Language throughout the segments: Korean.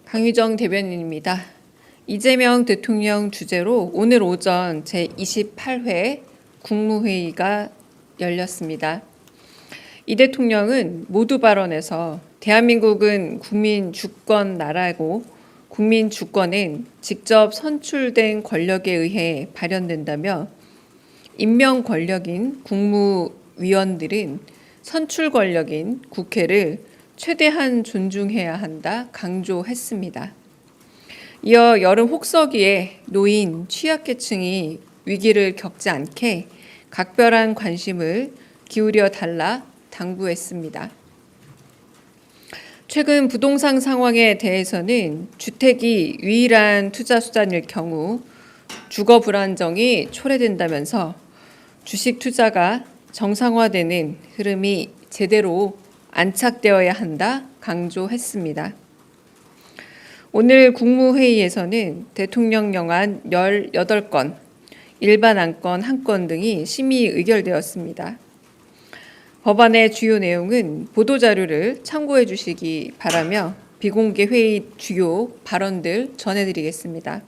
강유정 대변인입니다. 이재명 대통령 주재로 오늘 오전 제28회 국무회의가 열렸습니다. 이 대통령은 모두 발언에서 대한민국은 국민 주권 나라고 국민 주권은 직접 선출된 권력에 의해 발현된다며 임명 권력인 국무위원들은 선출 권력인 국회를 최대한 존중해야 한다 강조했습니다. 이어 여름 혹서기에 노인, 취약계층이 위기를 겪지 않게 각별한 관심을 기울여 달라 당부했습니다. 최근 부동산 상황에 대해서는 주택이 유일한 투자 수단일 경우 주거 불안정이 초래된다면서 주식 투자가 정상화되는 흐름이 제대로 안착되어야 한다 강조했습니다. 오늘 국무회의에서는 대통령령안 18건, 일반 안건 1건 등이 심의 의결되었습니다. 법안의 주요 내용은 보도자료를 참고해 주시기 바라며 비공개 회의 주요 발언들 전해드리겠습니다.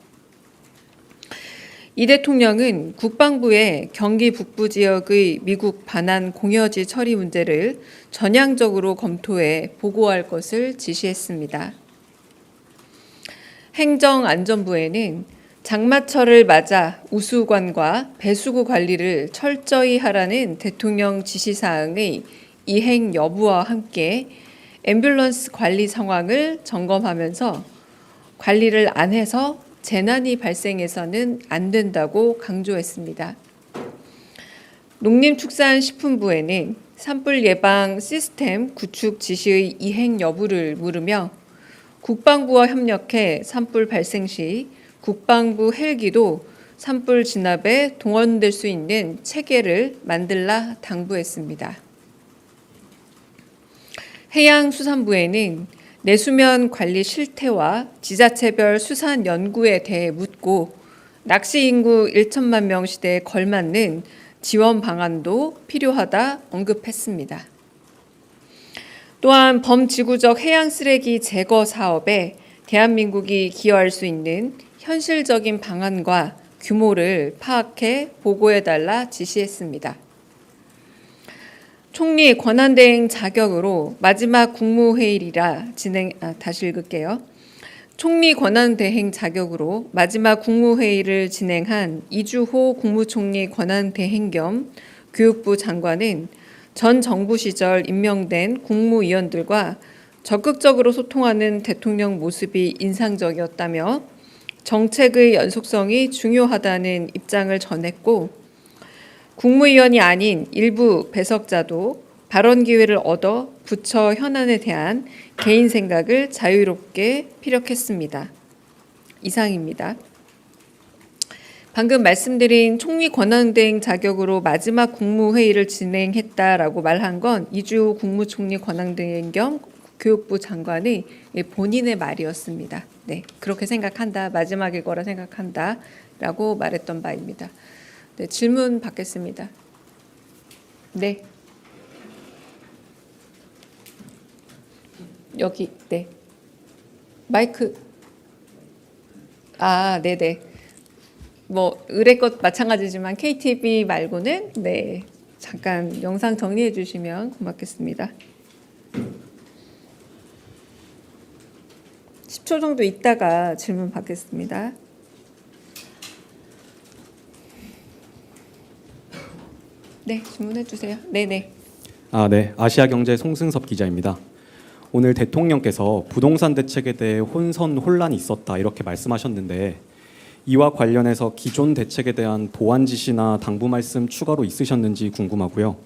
이 대통령은 국방부에 경기 북부 지역의 미국 반환 공여지 처리 문제를 전향적으로 검토해 보고할 것을 지시했습니다. 행정안전부에는 장마철을 맞아 우수관과 배수구 관리를 철저히 하라는 대통령 지시사항의 이행 여부와 함께 앰뷸런스 관리 상황을 점검하면서 관리를 안 해서 재난이 발생해서는 안 된다고 강조했습니다. 농림축산식품부에는 산불 예방 시스템 구축 지시의 이행 여부를 물으며 국방부와 협력해 산불 발생 시 국방부 헬기도 산불 진압에 동원될 수 있는 체계를 만들라 당부했습니다. 해양수산부에는 내수면 관리 실태와 지자체별 수산 연구에 대해 묻고 낚시 인구 1천만 명 시대에 걸맞는 지원 방안도 필요하다 언급했습니다. 또한 범지구적 해양 쓰레기 제거 사업에 대한민국이 기여할 수 있는 현실적인 방안과 규모를 파악해 보고해달라 지시했습니다. 총리 권한대행 자격으로 마지막 국무회의라 다시 읽을게요. 총리 권한대행 자격으로 마지막 국무회의를 진행한 이주호 국무총리 권한대행 겸 교육부 장관은 전 정부 시절 임명된 국무위원들과 적극적으로 소통하는 대통령 모습이 인상적이었다며 정책의 연속성이 중요하다는 입장을 전했고 국무위원이 아닌 일부 배석자도 발언 기회를 얻어 부처 현안에 대한 개인 생각을 자유롭게 피력했습니다. 이상입니다. 방금 말씀드린 총리 권한대행 자격으로 마지막 국무회의를 진행했다라고 말한 건 이주호 국무총리 권한대행 겸 교육부 장관의 본인의 말이었습니다. 네, 그렇게 생각한다, 마지막일 거라 생각한다라고 말했던 바입니다. 네, 질문 받겠습니다. 네. 여기, 네. 마이크. 네네. 뭐, 의뢰것 마찬가지지만 KTV 말고는, 네. 잠깐 영상 정리해 주시면 고맙겠습니다. 10초 정도 있다가 질문 받겠습니다. 네, 질문해 주세요. 네네. 네. 아시아경제 송승섭 기자입니다. 오늘 대통령께서 부동산 대책에 대해 혼란이 있었다 이렇게 말씀하셨는데 이와 관련해서 기존 대책에 대한 보완 지시나 당부 말씀 추가로 있으셨는지 궁금하고요.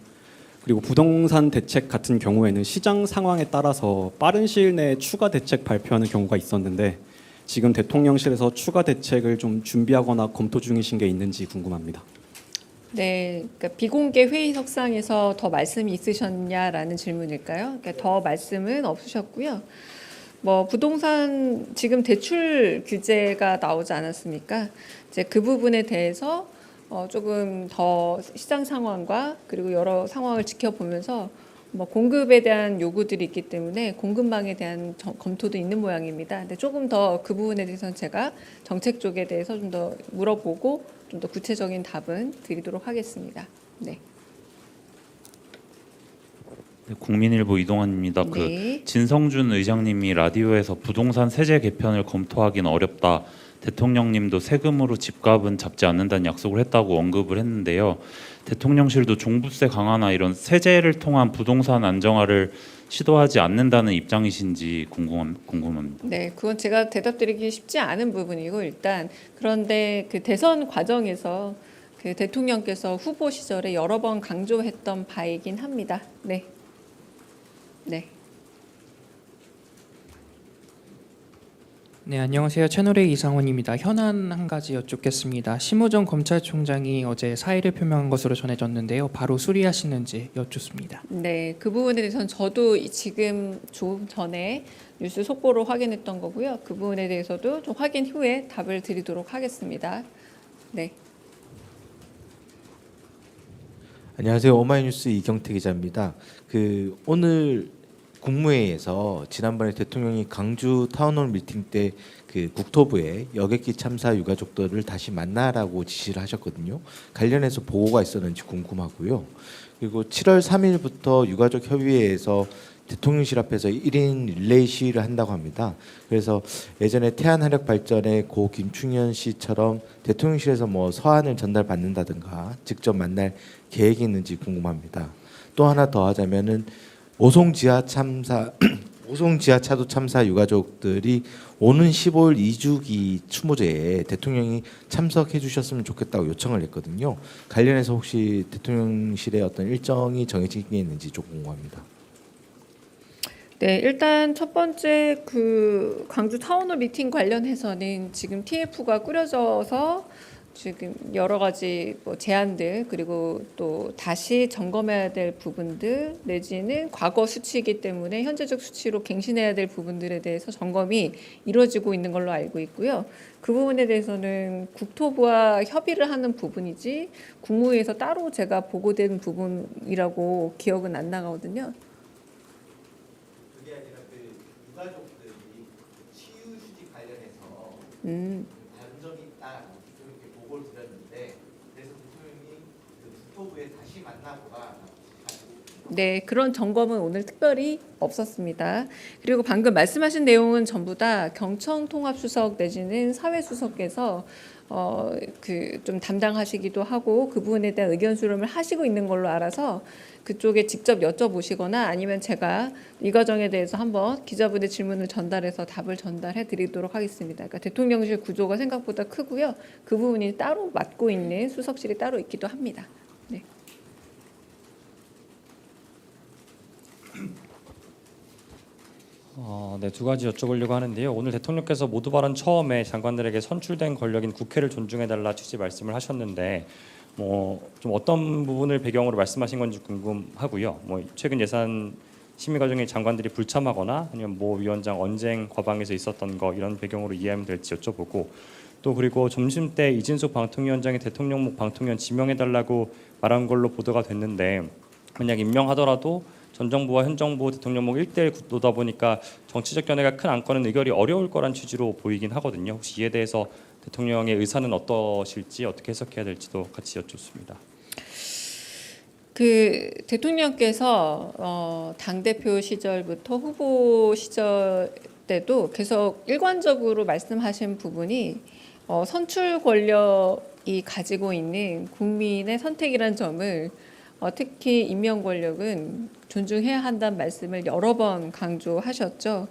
그리고 부동산 대책 같은 경우에는 시장 상황에 따라서 빠른 시일 내에 추가 대책 발표하는 경우가 있었는데 지금 대통령실에서 추가 대책을 좀 준비하거나 검토 중이신 게 있는지 궁금합니다. 네, 그러니까 비공개 회의석상에서 더 말씀이 있으셨냐라는 질문일까요? 그러니까 더 말씀은 없으셨고요. 뭐 부동산 지금 대출 규제가 나오지 않았습니까? 이제 그 부분에 대해서 조금 더 시장 상황과 그리고 여러 상황을 지켜보면서 뭐 공급에 대한 요구들이 있기 때문에 공급망에 대한 검토도 있는 모양입니다. 근데 조금 더 그 부분에 대해서는 제가 정책 쪽에 대해서 좀 더 물어보고 좀 더 구체적인 답은 드리도록 하겠습니다. 네. 네, 국민일보 이동환입니다. 네. 진성준 의장님이 라디오에서 부동산 세제 개편을 검토하기는 어렵다. 대통령님도 세금으로 집값은 잡지 않는다는 약속을 했다고 언급을 했는데요. 대통령실도 종부세 강화나 이런 세제를 통한 부동산 안정화를 시도하지 않는다는 입장이신지 궁금합니다. 네, 그건 제가 대답드리기 쉽지 않은 부분이고 일단 그런데 그 대선 과정에서 그 대통령께서 후보 시절에 여러 번 강조했던 바이긴 합니다. 네. 네. 네, 안녕하세요. 채널A 이상원입니다. 현안 한 가지 여쭙겠습니다. 심우정 검찰총장이 어제 사의를 표명한 것으로 전해졌는데요. 바로 수리하시는지 여쭙습니다. 네, 그 부분에 대해서는 저도 지금 좀 전에 뉴스 속보로 확인했던 거고요. 그 부분에 대해서도 좀 확인 후에 답을 드리도록 하겠습니다. 네. 안녕하세요. 오마이뉴스 이경태 기자입니다. 오늘 국무회의에서 지난번에 대통령이 강주 타운홀 미팅 때 국토부에 여객기 참사 유가족들을 다시 만나라고 지시를 하셨거든요. 관련해서 보고가 있었는지 궁금하고요. 그리고 7월 3일부터 유가족 협의회에서 대통령실 앞에서 1인 릴레이 시위를 한다고 합니다. 그래서 예전에 태안화력발전의 고 김충현 씨처럼 대통령실에서 뭐 서한을 전달받는다든가 직접 만날 계획이 있는지 궁금합니다. 또 하나 더 하자면은 오송 지하 차도 참사 유가족들이 오는 15일 2주기 추모제에 대통령이 참석해 주셨으면 좋겠다고 요청을 했거든요. 관련해서 혹시 대통령실의 어떤 일정이 정해진 게 있는지 좀 궁금합니다. 네, 일단 첫 번째 그 광주 타운홀 미팅 관련해서는 지금 TF가 꾸려져서 지금 여러 가지 뭐 제안들 그리고 또 다시 점검해야 될 부분들 내지는 과거 수치이기 때문에 현재적 수치로 갱신해야 될 부분들에 대해서 점검이 이루어지고 있는 걸로 알고 있고요. 그 부분에 대해서는 국토부와 협의를 하는 부분이지 국무회에서 따로 제가 보고된 부분이라고 기억은 안 나거든요. 그게 아니라 유가족들이 치유 휴직 관련해서 다른 점이 있다 이렇게 보고를 드렸는데 그래서 대통령이 국토부에 다시 만나보라. 네, 그런 점검은 오늘 특별히 없었습니다. 그리고 방금 말씀하신 내용은 전부 다 경청통합수석 내지는 사회수석께서 좀 담당하시기도 하고 그 부분에 대한 의견 수렴을 하시고 있는 걸로 알아서 그쪽에 직접 여쭤보시거나 아니면 제가 이 과정에 대해서 한번 기자분의 질문을 전달해서 답을 전달해 드리도록 하겠습니다. 그러니까 대통령실 구조가 생각보다 크고요. 그 부분이 따로 맡고 있는 수석실이 따로 있기도 합니다. 네. 네, 두 가지 여쭤보려고 하는데요. 오늘 대통령께서 모두 발언 처음에 장관들에게 선출된 권력인 국회를 존중해달라 취지 말씀을 하셨는데 좀 어떤 부분을 배경으로 말씀하신 건지 궁금하고요. 최근 예산 심의 과정에 장관들이 불참하거나 아니면 모 위원장 언쟁 과방에서 있었던 거 이런 배경으로 이해하면 될지 여쭤보고 또 그리고 점심 때 이진숙 방통위원장이 대통령목 방통위원 지명해달라고 말한 걸로 보도가 됐는데 만약 임명하더라도 전 정부와 현 정부 대통령목 1대1 구도다 보니까 정치적 견해가 큰 안건은 의결이 어려울 거란 취지로 보이긴 하거든요. 혹시 이에 대해서 대통령의 의사는 어떠실지 어떻게 해석해야 될지도 같이 여쭙습니다. 그 대통령께서 당대표 시절부터 후보 시절 때도 계속 일관적으로 말씀하신 부분이 선출 권력이 가지고 있는 국민의 선택이란 점을 특히 임명 권력은 존중해야 한다는 말씀을 여러 번 강조하셨죠.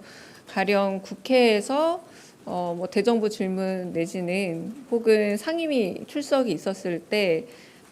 가령 국회에서 대정부 질문 내지는 혹은 상임위 출석이 있었을 때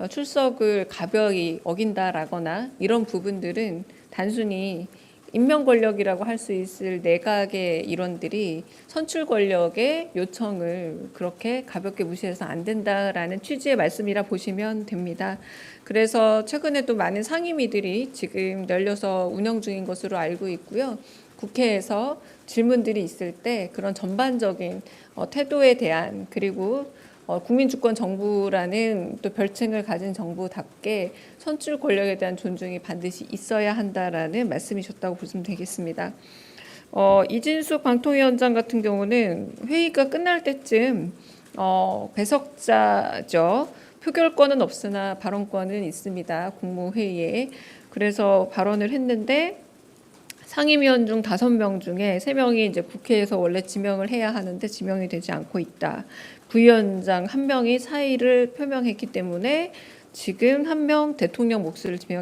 출석을 가벼이 어긴다라거나 이런 부분들은 단순히 임명 권력이라고 할 수 있을 내각의 일원들이 선출 권력의 요청을 그렇게 가볍게 무시해서 안 된다라는 취지의 말씀이라 보시면 됩니다. 그래서 최근에도 많은 상임위들이 지금 열려서 운영 중인 것으로 알고 있고요. 국회에서 질문들이 있을 때 그런 전반적인 태도에 대한 그리고 국민주권 정부라는 또 별칭을 가진 정부답게 선출 권력에 대한 존중이 반드시 있어야 한다라는 말씀이셨다고 보시면 되겠습니다. 이진숙 방통위원장 같은 경우는 회의가 끝날 때쯤 배석자죠. 표결권은 없으나 발언권은 있습니다. 국무회의에. 그래서 발언을 했는데 상임위원 중 5명 중에 3명이 이제 국회에서 원래 지명을 해야 하는데 지명이 되지 않고 있다. 부위원장 1명이 사의를 표명했기 때문에 지금 1명 대통령 몫을 지명